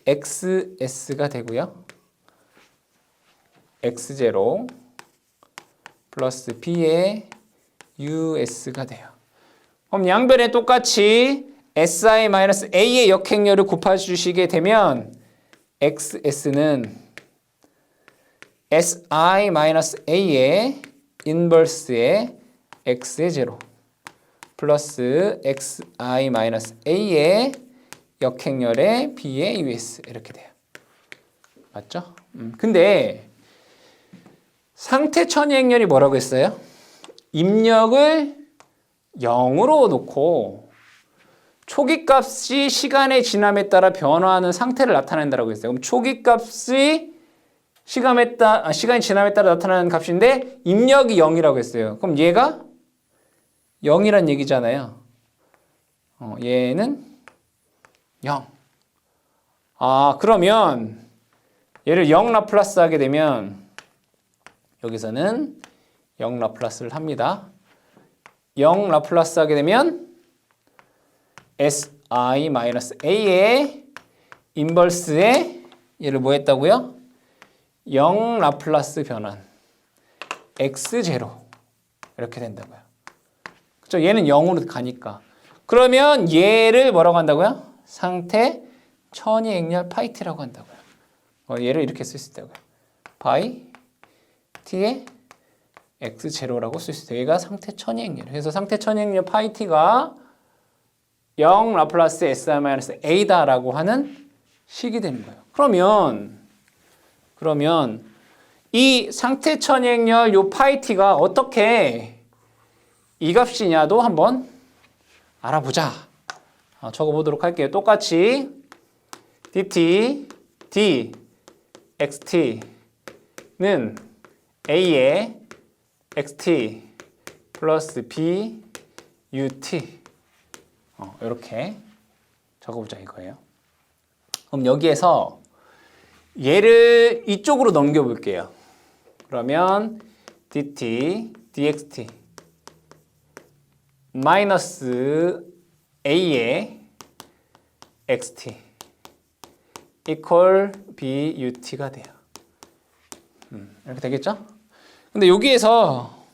xs가 되고요. x0 플러스 b의 us가 돼요. 그럼 양변에 똑같이 si-a의 역행렬을 곱해주시게 되면 xs는 si-a의 인버스의 x의 0 플러스 xi-a의 역행렬의 b의 us 이렇게 돼요. 맞죠? 근데 상태 천이 행렬이 뭐라고 했어요? 입력을 0으로 놓고 초기 값이 시간의 지남에 따라 변화하는 상태를 나타낸다고 했어요. 그럼 초기 값이 시간이 지남에 따라 나타나는 값인데 입력이 0이라고 했어요. 그럼 얘가 0이란 얘기잖아요. 얘는 0. 아, 그러면 얘를 0 라플라스 하게 되면 여기서는 0 라플라스를 합니다. 0 라플라스 하게 되면 si-a의 인버스에 얘를 뭐 했다고요? 0 라플라스 변환 x0 이렇게 된다고요. 그렇죠? 얘는 0으로 가니까. 그러면 얘를 뭐라고 한다고요? 상태 천이행렬 파이 t라고 한다고요. 얘를 이렇게 쓸 수 있다고요. 파이 t의 x0라고 쓸 수 있어요. 얘가 상태 천이행렬. 그래서 상태 천이행렬 파이 t가 0 라플라스 si-a다라고 하는 식이 되는 거예요. 그러면 이 상태 천이행렬 요 파이 t가 어떻게 이 값이냐도 한번 알아보자. 적어보도록 할게요. 똑같이 dt d xt는 a의 xt 플러스 b ut 이렇게 적어보자 이거예요. 그럼 여기에서 얘를 이쪽으로 넘겨볼게요. 그러면 dt dxt 마이너스 a의 xt equal but가 돼요. 이렇게 되겠죠? 근데 여기에서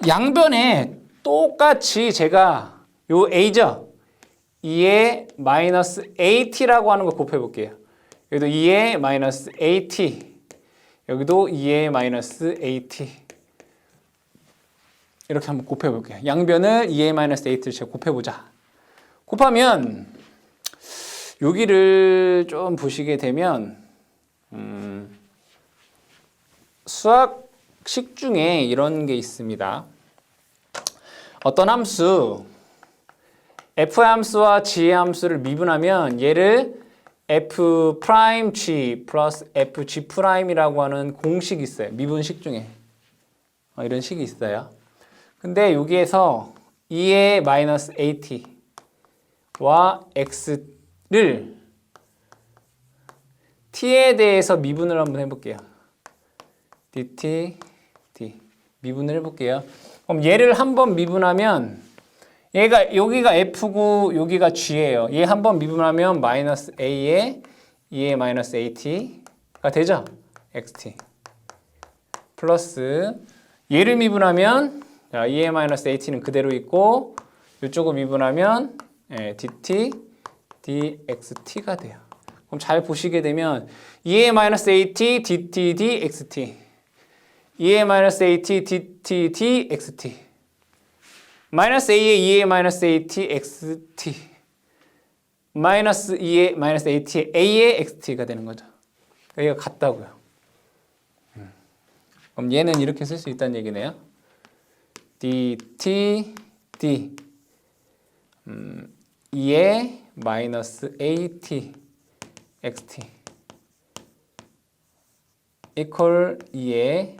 양변에 똑같이 제가 요 a죠? 2의 마이너스 at라고 하는 거 곱해 볼게요. 여기도 2의 마이너스 at 여기도 2의 마이너스 at 이렇게 한번 곱해 볼게요. 양변을 2의 마이너스 at를 제가 곱해 보자. 곱하면 여기를 좀 보시게 되면 수학식 중에 이런 게 있습니다. 어떤 함수 f의 함수와 g의 함수를 미분하면 얘를 f'g 플러스 fg'이라고 하는 공식이 있어요. 미분식 중에 이런 식이 있어요. 근데 여기에서 2의 마이너스 at와 x를 t에 대해서 미분을 한번 해볼게요. dt, d 미분을 해볼게요. 그럼 얘를 한번 미분하면 얘가 여기가 f고 여기가 g예요. 얘 한번 미분하면 마이너스 a에 2의 마이너스 at가 되죠. xt 플러스 얘를 미분하면 2의 마이너스 at는 그대로 있고 이쪽을 미분하면 dt dxt가 돼요. 그럼 잘 보시게 되면 2의 마이너스 at dt dxt 2의 마이너스 at dt dxt 마이너스 a의 2의 마이너스 at xt 마이너스 2의 마이너스 at의 a의 xt가 되는 거죠. 얘가 같다고요. 그럼 얘는 이렇게 쓸 수 있다는 얘기네요. dt d 2의 마이너스 at xt equal 2의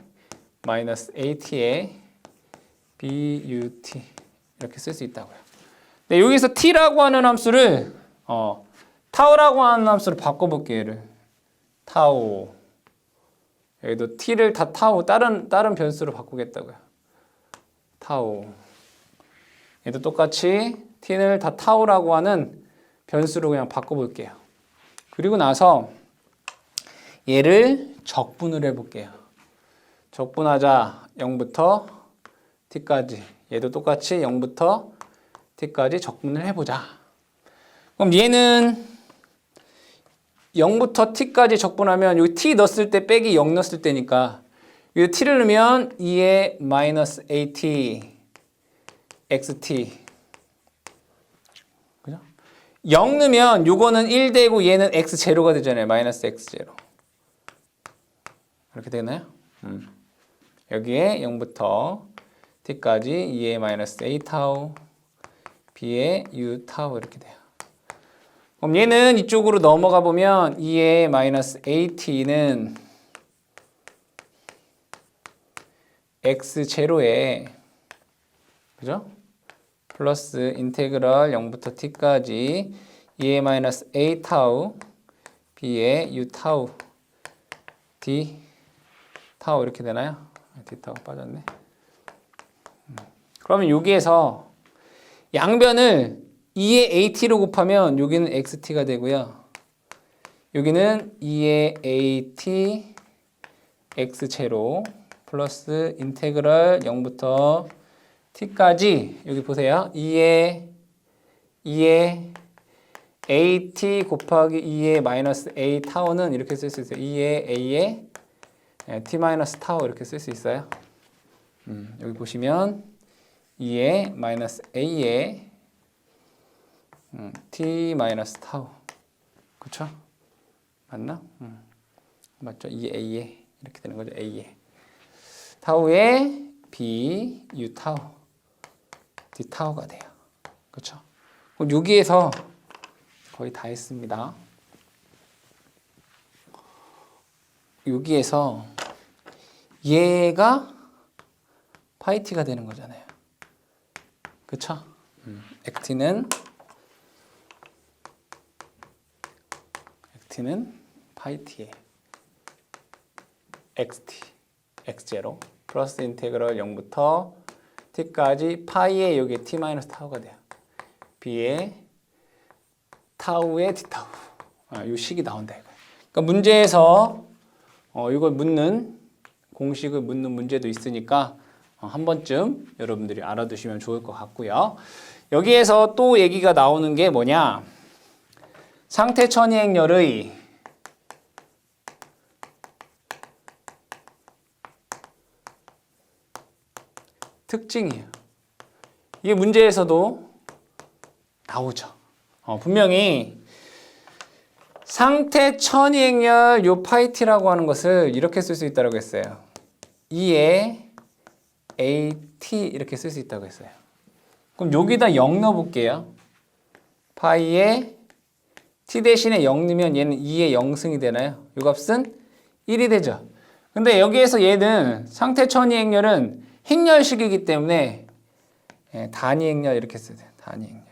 마이너스 at의 but 이렇게 쓸 수 있다고요. 네, 여기서 t라고 하는 함수를 타우라고 하는 함수를 바꿔볼게요. 얘를 타우 여기도 t를 다 타우 다른 변수로 바꾸겠다고요. 타우 얘도 똑같이 t를 다 타우라고 하는 변수로 그냥 바꿔볼게요. 그리고 나서 얘를 적분을 해볼게요. 적분하자 0부터 t까지 얘도 똑같이 0부터 t까지 적분을 해보자. 그럼 얘는 0부터 t까지 적분하면 여기 t 넣었을 때 빼기 0 넣었을 때니까 여기 t를 넣으면 2의 마이너스 at xt 그죠? 0 넣으면 요거는 1 되고 얘는 x0가 되잖아요. 마이너스 x0 이렇게 되나요? 여기에 0부터 t까지 2의 마이너스 a 타우 b의 u 타우 이렇게 돼요. 그럼 얘는 이쪽으로 넘어가 보면 2의 마이너스 at는 x0에 그죠? 플러스 인테그럴 0부터 t까지 2a 마이너스 a 타우 b의 u 타우 d 타우 이렇게 되나요? d 타우 빠졌네. 그러면 여기에서 양변을 2의 at로 곱하면 여기는 xt가 되고요. 여기는 2의 at x제로 플러스 인테그럴 0부터 t까지 여기 보세요. 2의 at 곱하기 2의 마이너스 a 타우는 이렇게 쓸 수 있어요. 2의 a의 t 마이너스 타우 이렇게 쓸 수 있어요. 여기 보시면 2의 마이너스 a의 t 마이너스 타우 그쵸? 맞나? 맞죠? 2a의 이렇게 되는 거죠. a의 타우의 b u 타우 d 타우가 돼요. 그렇죠? 그럼 여기에서 거의 다 했습니다. 여기에서 얘가 파이 t가 되는 거잖아요. 그렇죠? 액티는 파이 t에 xt x0 플러스 인테그럴 0부터 t까지 파이의 여기 t 마이너스 타우가 돼요. b의 타우의 d 타우. 이 식이 나온다 이거. 그러니까 문제에서 이걸 묻는 공식을 묻는 문제도 있으니까 한 번쯤 여러분들이 알아두시면 좋을 것 같고요. 여기에서 또 얘기가 나오는 게 뭐냐? 상태 천이행렬의 특징이에요. 이게 문제에서도 나오죠. 분명히 상태 천이행렬 요 파이 t라고 하는 것을 이렇게 쓸 수 있다고 했어요. 2의 at 이렇게 쓸 수 있다고 했어요. 그럼 여기다 0 넣어볼게요. 파이에 t 대신에 0 넣으면 얘는 2의 0승이 되나요? 이 값은 1이 되죠. 근데 여기에서 얘는 상태 천이행렬은 행렬식이기 때문에 단위행렬 이렇게 써야 돼요. 단위행렬.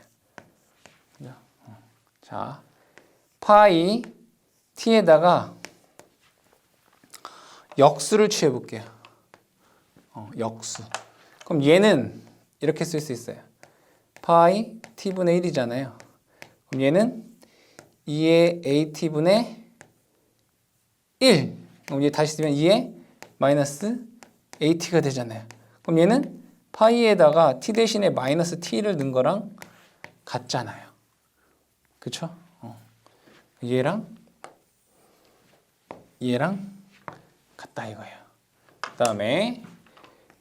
자, 파이 t에다가 역수를 취해 볼게요. 역수. 그럼 얘는 이렇게 쓸 수 있어요. 파이 t분의 1이잖아요. 그럼 얘는 2의 at분의 1. 그럼 얘 다시 쓰면 2의 마이너스 at가 되잖아요. 그럼 얘는 파이에다가 t 대신에 마이너스 t를 넣은 거랑 같잖아요. 그쵸? 얘랑 같다 이거예요. 그 다음에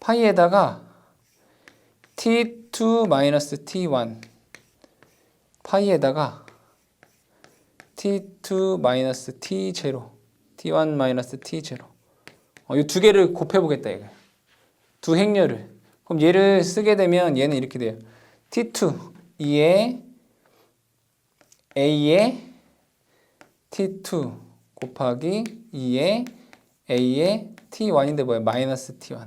파이에다가 t2 마이너스 t1 파이에다가 t2 마이너스 t0 t1 마이너스 t0 이 두 개를 곱해보겠다 이거예요. 두 행렬을. 그럼 얘를 쓰게 되면 얘는 이렇게 돼요. t2 2의 a의 t2 곱하기 2의 a의 t1인데 뭐예요? 마이너스 t1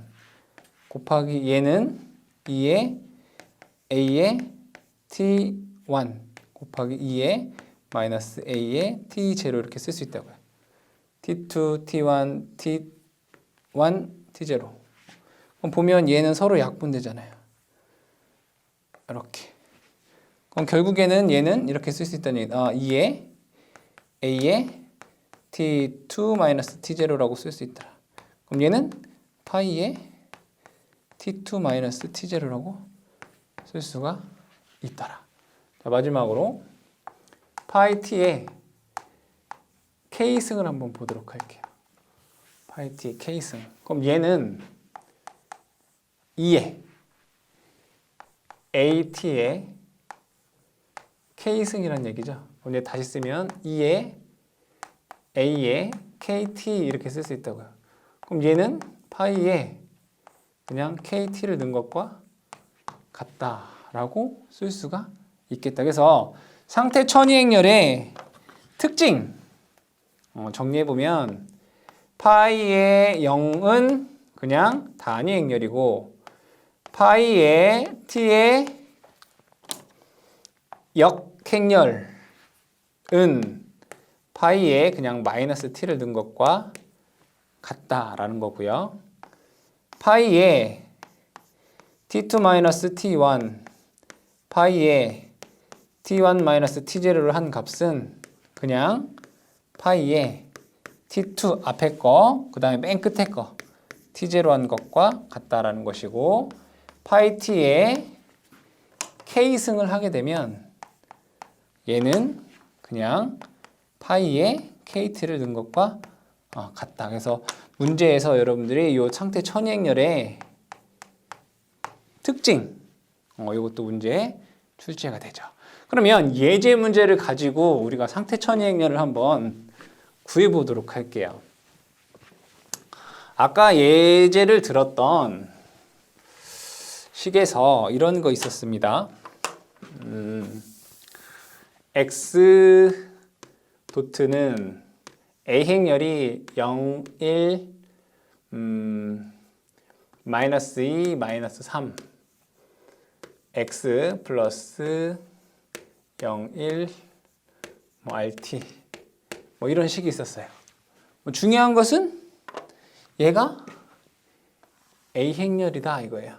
곱하기 얘는 2의 a의 t1 곱하기 2의 마이너스 a의 t0 이렇게 쓸 수 있다고요. t2, t1, t1, t0. 그럼 보면 얘는 서로 약분되잖아요. 이렇게. 그럼 결국에는 얘는 이렇게 쓸 수 있다는 얘기. 2의 a의 t2 마이너스 t0라고 쓸 수 있다. 그럼 얘는 파이의 t2 마이너스 t0라고 쓸 수가 있더라. 자, 마지막으로 파이 t의 k승을 한번 보도록 할게요. 파이 t의 k승. 그럼 얘는 2의 at의 k승이란 얘기죠. 그럼 얘 다시 쓰면 2의 a의 kt 이렇게 쓸 수 있다고요. 그럼 얘는 파이에 그냥 kt를 넣은 것과 같다라고 쓸 수가 있겠다. 그래서 상태 천이행렬의 특징 정리해보면 파이의 0은 그냥 단위행렬이고 파이의 t의 역행렬은 파이에 그냥 마이너스 t를 넣은 것과 같다라는 거고요. 파이에 t2-t1 파이에 t1-t0를 한 값은 그냥 파이에 t2 앞에 거, 그 다음에 맨 끝에 거 t0 한 것과 같다라는 것이고, 파이 t에 k승을 하게 되면 얘는 그냥 파이에 kt를 넣은 것과 같다. 그래서 문제에서 여러분들이 이 상태 천이행렬의 특징, 이것도 문제에 출제가 되죠. 그러면 예제 문제를 가지고 우리가 상태 천이행렬을 한번 구해보도록 할게요. 아까 예제를 들었던 식에서 이런 거 있었습니다. x 도트는 a 행렬이 0, 1, 마이너스 2, 마이너스 3 x 플러스 0, 1, rt 이런 식이 있었어요. 중요한 것은 얘가 a 행렬이다 이거예요.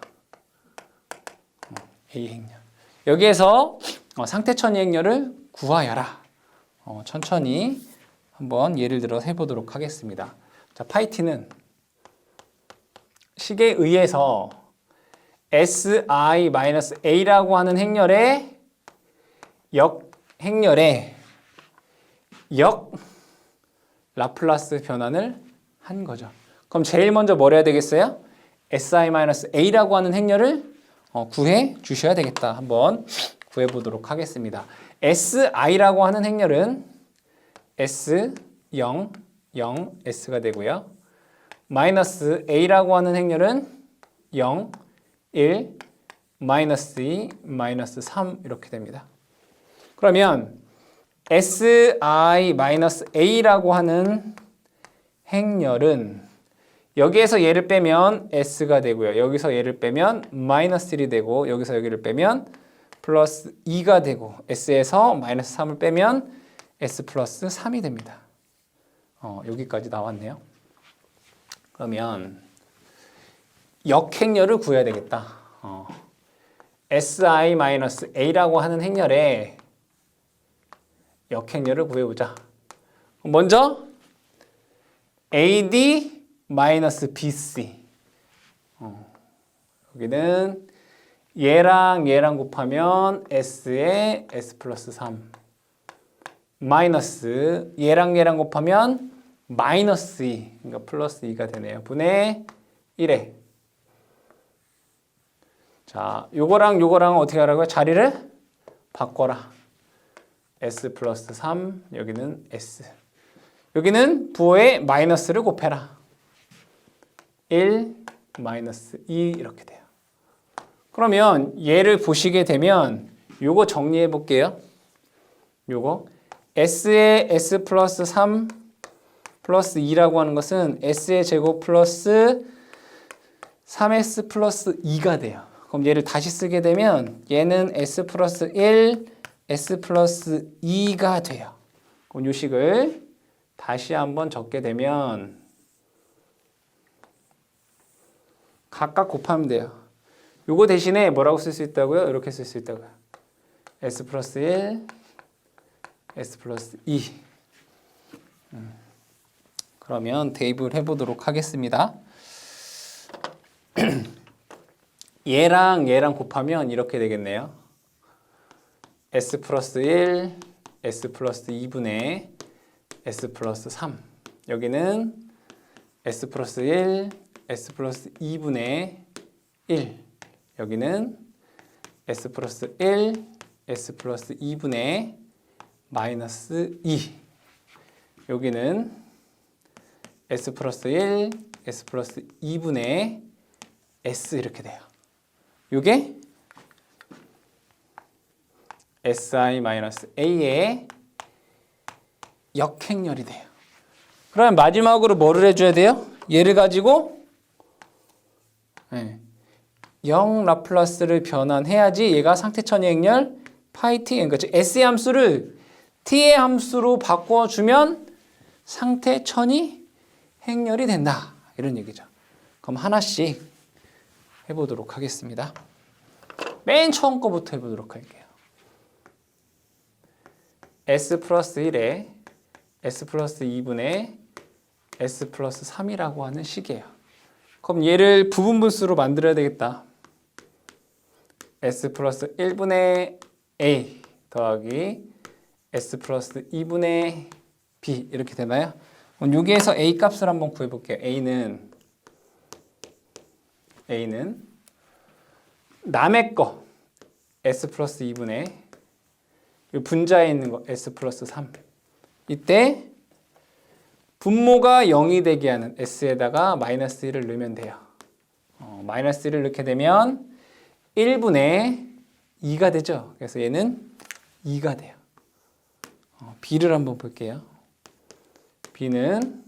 a 행렬. 여기에서 상태천이 행렬을 구하여라. 천천히 한번 예를 들어 해보도록 하겠습니다. 자, 파이티는 식에 의해서 si-a라고 하는 행렬의 역행렬의 역 라플라스 변환을 한 거죠. 그럼 제일 먼저 뭘 해야 되겠어요? si-a라고 하는 행렬을 구해 주셔야 되겠다. 한번 구해 보도록 하겠습니다. si라고 하는 행렬은 s 0, 0, s가 되고요. 마이너스 a라고 하는 행렬은 0, 1, 마이너스 2, 마이너스 3 이렇게 됩니다. 그러면 si-a라고 하는 행렬은 여기에서 얘를 빼면 s가 되고요. 여기서 얘를 빼면 마이너스 1이 되고, 여기서 여기를 빼면 플러스 2가 되고, s에서 마이너스 3을 빼면 s 플러스 3이 됩니다. 여기까지 나왔네요. 그러면 역행렬을 구해야 되겠다. si-a라고 하는 행렬의 역행렬을 구해보자. 먼저 AD 마이너스 BC. 여기는 얘랑 얘랑 곱하면 S에 S 플러스 3 마이너스 얘랑 얘랑 곱하면 마이너스 2, 그러니까 플러스 2가 되네요. 분의 1에. 자, 요거랑 요거랑 어떻게 하라고요? 자리를 바꿔라. S 플러스 3, 여기는 S. 여기는 부호에 마이너스를 곱해라. 1, 마이너스 2 이렇게 돼요. 그러면 얘를 보시게 되면 요거 정리해 볼게요. 요거 S의 S 플러스 3 플러스 2라고 하는 것은 S의 제곱 플러스 3S 플러스 2가 돼요. 그럼 얘를 다시 쓰게 되면 얘는 S 플러스 1, S 플러스 2가 돼요. 그럼 요 식을 다시 한번 적게 되면 각각 곱하면 돼요. 요거 대신에 뭐라고 쓸 수 있다고요? 이렇게 쓸 수 있다고요. S 플러스 1, S 플러스 2. 그러면 대입을 해보도록 하겠습니다. 얘랑 얘랑 곱하면 이렇게 되겠네요. S 플러스 1, S 플러스 2분의 S 플러스 3. 여기는 S 플러스 1, S 플러스 2분의 1. 여기는 S 플러스 1, S 플러스 2분의 마이너스 2. 여기는 S 플러스 1, S 플러스 2분의 S 이렇게 돼요. 요게 si-a의 역행렬이 돼요. 그러면 마지막으로 뭐를 해줘야 돼요? 얘를 가지고 0 라플라스를 변환해야지 얘가 상태천이 행렬 파이 t, 그러니까 s의 함수를 t의 함수로 바꿔주면 상태 천이 행렬이 된다. 이런 얘기죠. 그럼 하나씩 해보도록 하겠습니다. 맨 처음 거부터 해보도록 할게요. s 플러스 1에 s 플러스 2분의 s 플러스 3이라고 하는 식이에요. 그럼 얘를 부분분수로 만들어야 되겠다. s 플러스 1분의 a 더하기 s 플러스 2분의 b 이렇게 되나요? 그럼 여기에서 a 값을 한번 구해볼게요. a는 남의 거 s 플러스 2분의 분자에 있는 거 s 플러스 3 이때 분모가 0이 되게 하는 s에다가 마이너스 1을 넣으면 돼요. 마이너스 1을 넣게 되면 1분의 2가 되죠. 그래서 얘는 2가 돼요. b를 한번 볼게요. b는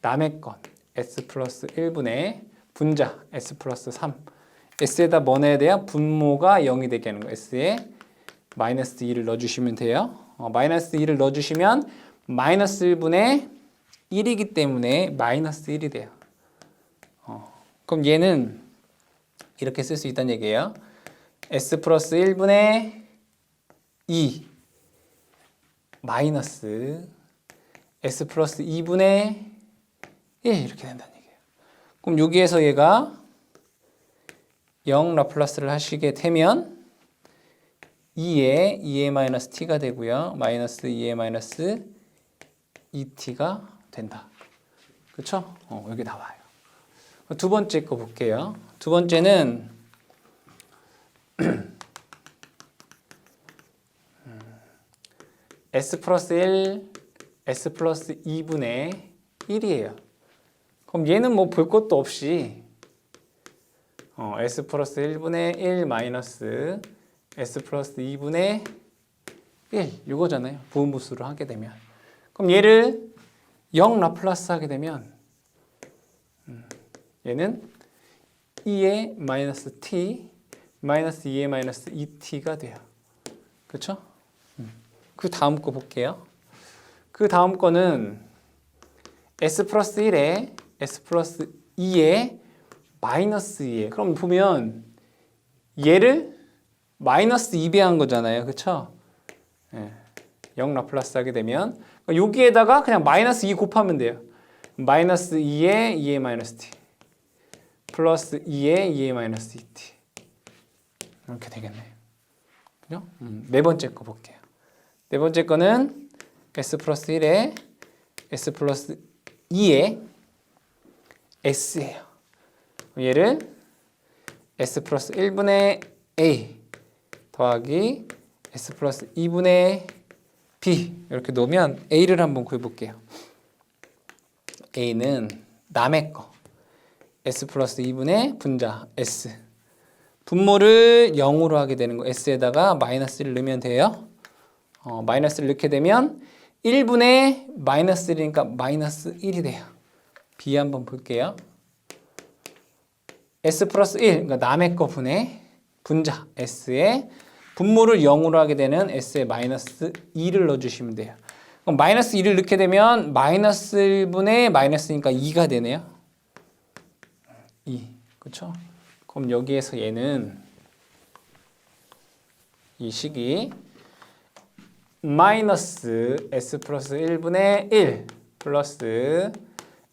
남의 건 s 플러스 1분의 분자 s 플러스 3 s에다 뭐 넣어야 돼요? 분모가 0이 되게 하는 거 s에 마이너스 2를 넣어주시면 돼요. 마이너스 2를 넣어주시면 마이너스 1분의 1이기 때문에 마이너스 1이 돼요. 그럼 얘는 이렇게 쓸 수 있다는 얘기예요. s 플러스 1분의 2 마이너스 s 플러스 2분의 1 이렇게 된다는 얘기예요. 그럼 여기에서 얘가 0 라플라스를 하시게 되면 2에 2의 마이너스 t가 되고요. 마이너스 2의 마이너스 2t가 된다. 그렇죠? 여기 나와요. 두 번째 거 볼게요. 두 번째는 s 플러스 1, s 플러스 2분의 1이에요. 그럼 얘는 뭐 볼 것도 없이 s 플러스 1분의 1 마이너스 s 플러스 2분의 1 이거잖아요. 부분분수를 하게 되면. 그럼 얘를 0 라플라스 하게 되면 얘는 2의 마이너스 t 마이너스 2의 마이너스 2t가 돼요. 그렇죠? 그 다음 거 볼게요. 그 다음 거는 s 플러스 1에 s 플러스 2에 마이너스 2에 그럼 보면 얘를 마이너스 2배한 거잖아요. 그렇죠? 0 라플라스 하게 되면 여기에다가 그냥 마이너스 2 곱하면 돼요. 마이너스 2에 2의 마이너스 t 플러스 2에 2의 마이너스 2t 이렇게 되겠네요. 그죠? 네 번째 거 볼게요. 네 번째 거는 s 플러스 1에 s 플러스 2에 s예요. 얘를 s 플러스 1분의 a 더하기 s 플러스 2분의 b 이렇게 놓으면 a를 한번 구해볼게요. a는 남의 거 s 플러스 2분의 분자 s 분모를 0으로 하게 되는 거 s에다가 마이너스를 넣으면 돼요. 마이너스를 넣게 되면 1분의 마이너스 1이니까 마이너스 1이 돼요. b 한번 볼게요. s 플러스 1 그러니까 남의 거 분의 분자 s에 분모를 0으로 하게 되는 s에 마이너스 2를 넣어주시면 돼요. 그럼 마이너스 2를 넣게 되면 마이너스 1분의 마이너스니까 2가 되네요. 2 그렇죠? 그럼 여기에서 얘는 이 식이 마이너스 s 플러스 1분의 1 플러스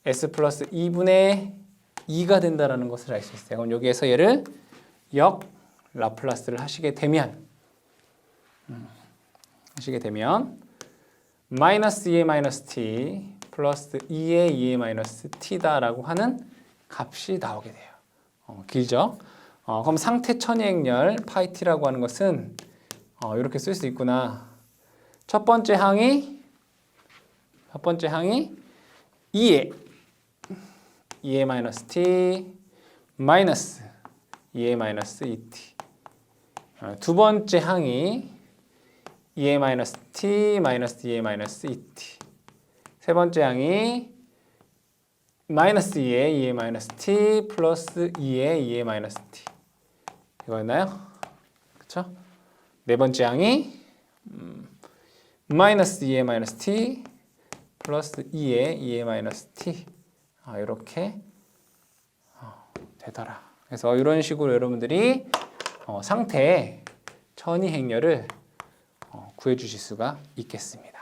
s 플러스 2분의 2가 된다는 것을 알 수 있어요. 그럼 여기에서 얘를 역 라플라스를 하시게 되면 마이너스 2의 마이너스 t 플러스 2의 2의 마이너스 t다라고 하는 값이 나오게 돼요. 길죠? 그럼 상태 천의 행렬 파이 t라고 하는 것은 이렇게 쓸 수 있구나. 첫 번째 항이 2의 마이너스 t 마이너스 2의 마이너스 2t. 두 번째 항이 2의 마이너스 t 마이너스 2의 마이너스 2t. 세 번째 항이 마이너스 2의 2의 마이너스 t 플러스 2의 2의 마이너스 t. 이거였나요? 그쵸? 네 번째 항이 마이너스 2의 마이너스 t 플러스 2의 마이너스 t 이렇게 되더라. 그래서 이런 식으로 여러분들이 상태의 천이 행렬을 구해 주실 수가 있겠습니다.